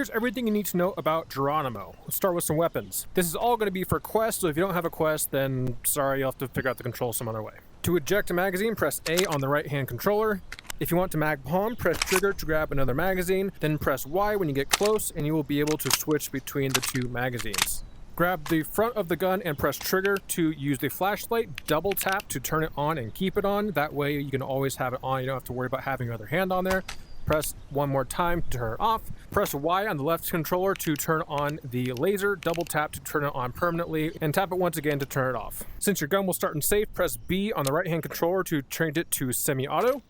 Here's everything you need to know about Geronimo. Let's start with some weapons. This is all going to be for quests, so if you don't have a quest, then sorry, you'll have to figure out the controls some other way. To eject a magazine, press A on the right-hand controller. If you want to mag palm, press trigger to grab another magazine, then press Y when you get close, and you will be able to switch between the two magazines. Grab the front of the gun and press trigger to use the flashlight. Double tap to turn it on and keep it on. That way you can always have it on. You don't have to worry about having your other hand on there. Press one more time to turn it off. Press Y on the left controller to turn on the laser. Double tap to turn it on permanently, and tap it once again to turn it off. Since your gun will start in safe, press B on the right hand controller to change it to semi-auto.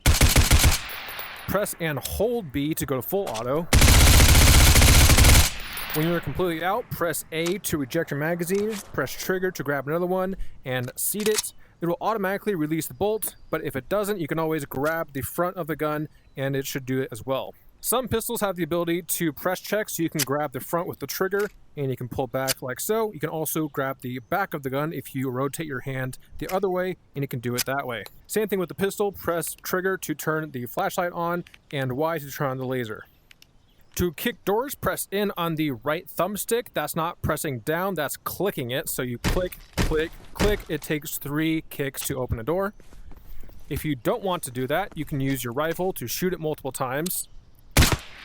Press and hold B to go to full auto. When you're completely out, press A to eject your magazine, press trigger to grab another one, and seat it. It will automatically release the bolt, but if it doesn't, you can always grab the front of the gun, and it should do it as well. Some pistols have the ability to press check, so you can grab the front with the trigger, and you can pull back like so. You can also grab the back of the gun if you rotate your hand the other way, and you can do it that way. Same thing with the pistol, press trigger to turn the flashlight on, and Y to turn on the laser. To kick doors, press in on the right thumbstick. That's not pressing down, that's clicking it. So you click, click, click. It takes 3 kicks to open a door. If you don't want to do that, you can use your rifle to shoot it multiple times.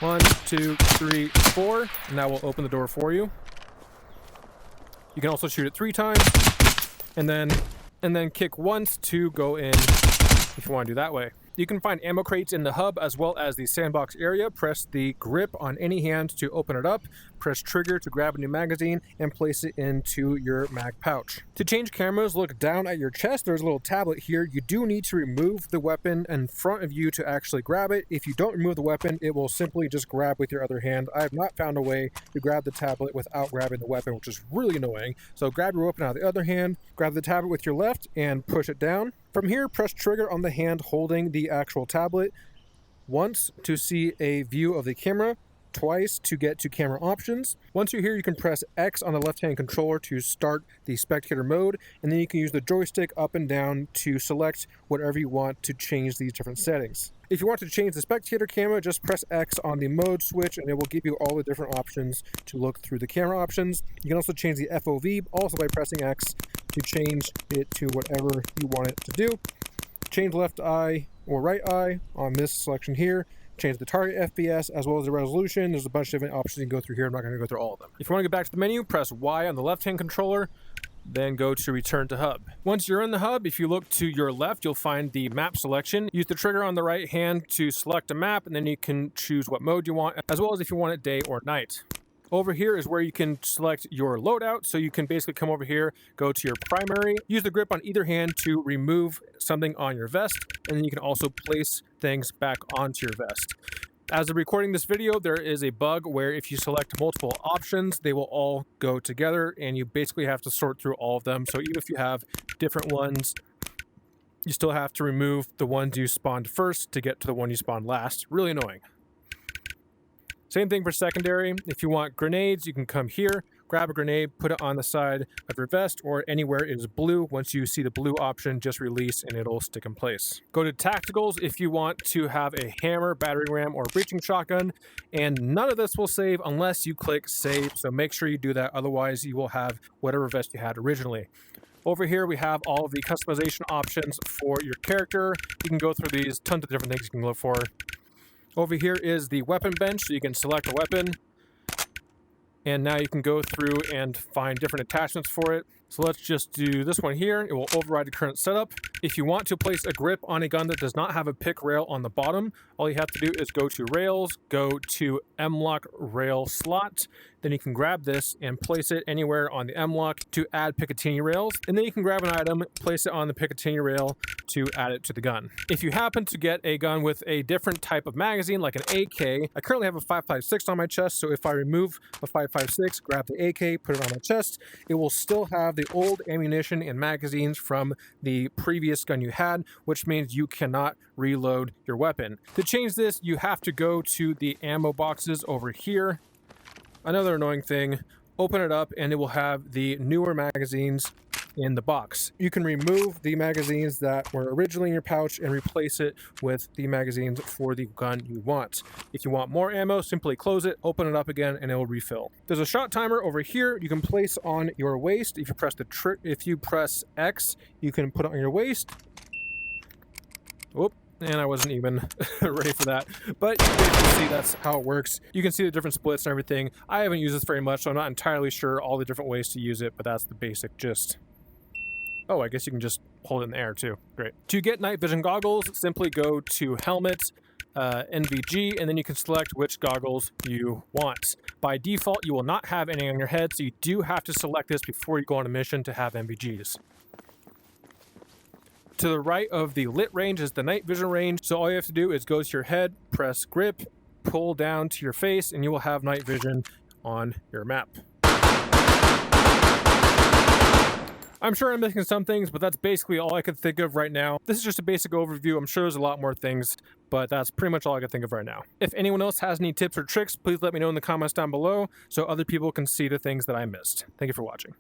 1, 2, 3, 4, and that will open the door for you. You can also shoot it 3 times, and then kick once to go in if you want to do that way. You can find ammo crates in the hub as well as the sandbox area. Press the grip on any hand to open it up. Press trigger to grab a new magazine and place it into your mag pouch. To change cameras, look down at your chest. There's a little tablet here. You do need to remove the weapon in front of you to actually grab it. If you don't remove the weapon, it will simply just grab with your other hand. I have not found a way to grab the tablet without grabbing the weapon, which is really annoying. So grab your weapon out of the other hand, grab the tablet with your left, and push it down. From here, press trigger on the hand holding the actual tablet. Once to see a view of the camera, twice to get to camera options. Once you're here, you can press X on the left-hand controller to start the spectator mode, and then you can use the joystick up and down to select whatever you want to change these different settings. If you want to change the spectator camera, just press X on the mode switch, and it will give you all the different options to look through the camera options. You can also change the FOV, also by pressing X to change it to whatever you want it to do. Change left eye or right eye on this selection here. Change the target FPS as well as the resolution. There's a bunch of different options you can go through here. I'm not going to go through all of them. If you want to get back to the menu, press Y on the left-hand controller, then go to return to hub. Once you're in the hub, if you look to your left, you'll find the map selection. Use the trigger on the right hand to select a map, and then you can choose what mode you want, as well as if you want it day or night. Over here is where you can select your loadout. So you can basically come over here, go to your primary, use the grip on either hand to remove something on your vest, and then you can also place things back onto your vest. As of recording this video, there is a bug where if you select multiple options, they will all go together, and you basically have to sort through all of them. So even if you have different ones, you still have to remove the ones you spawned first to get to the one you spawned last. Really annoying. Same thing for secondary. If you want grenades, you can come here, grab a grenade, put it on the side of your vest or anywhere it is blue. Once you see the blue option, just release and it'll stick in place. Go to tacticals if you want to have a hammer, battering ram, or breaching shotgun, and none of this will save unless you click save. So make sure you do that. Otherwise, you will have whatever vest you had originally. Over here, we have all of the customization options for your character. You can go through these, tons of different things you can look for. Over here is the weapon bench, so you can select a weapon. And now you can go through and find different attachments for it. So let's just do this one here. It will override the current setup. If you want to place a grip on a gun that does not have a pick rail on the bottom, all you have to do is go to rails, go to M-lock rail slot. Then you can grab this and place it anywhere on the M-lock to add Picatinny rails. And then you can grab an item, place it on the Picatinny rail to add it to the gun. If you happen to get a gun with a different type of magazine, like an AK, I currently have a 5.56 on my chest, so if I remove a 5.56, grab the AK, put it on my chest, it will still have the old ammunition and magazines from the previous gun you had, which means you cannot reload your weapon. To change this, you have to go to the ammo boxes over here. Another annoying thing, open it up and it will have the newer magazines in the box. You can remove the magazines that were originally in your pouch and replace it with the magazines for the gun you want. If you want more ammo, simply close it, open it up again, and it will refill. There's a shot timer over here you can place on your waist. If you press X, you can put it on your waist. Whoop. And I wasn't even ready for that. But you can see that's how it works. You can see the different splits and everything. I haven't used this very much, so I'm not entirely sure all the different ways to use it, but that's the basic gist. Oh, I guess you can just hold it in the air too. Great. To get night vision goggles, simply go to Helmet, NVG, and then you can select which goggles you want. By default, you will not have any on your head, so you do have to select this before you go on a mission to have NVGs. To the right of the lit range is the night vision range, so all you have to do is go to your head, press grip, pull down to your face, and you will have night vision on your map. I'm sure I'm missing some things, but that's basically all I could think of right now. This is just a basic overview. I'm sure there's a lot more things, but that's pretty much all I could think of right now. If anyone else has any tips or tricks, please let me know in the comments down below so other people can see the things that I missed. Thank you for watching.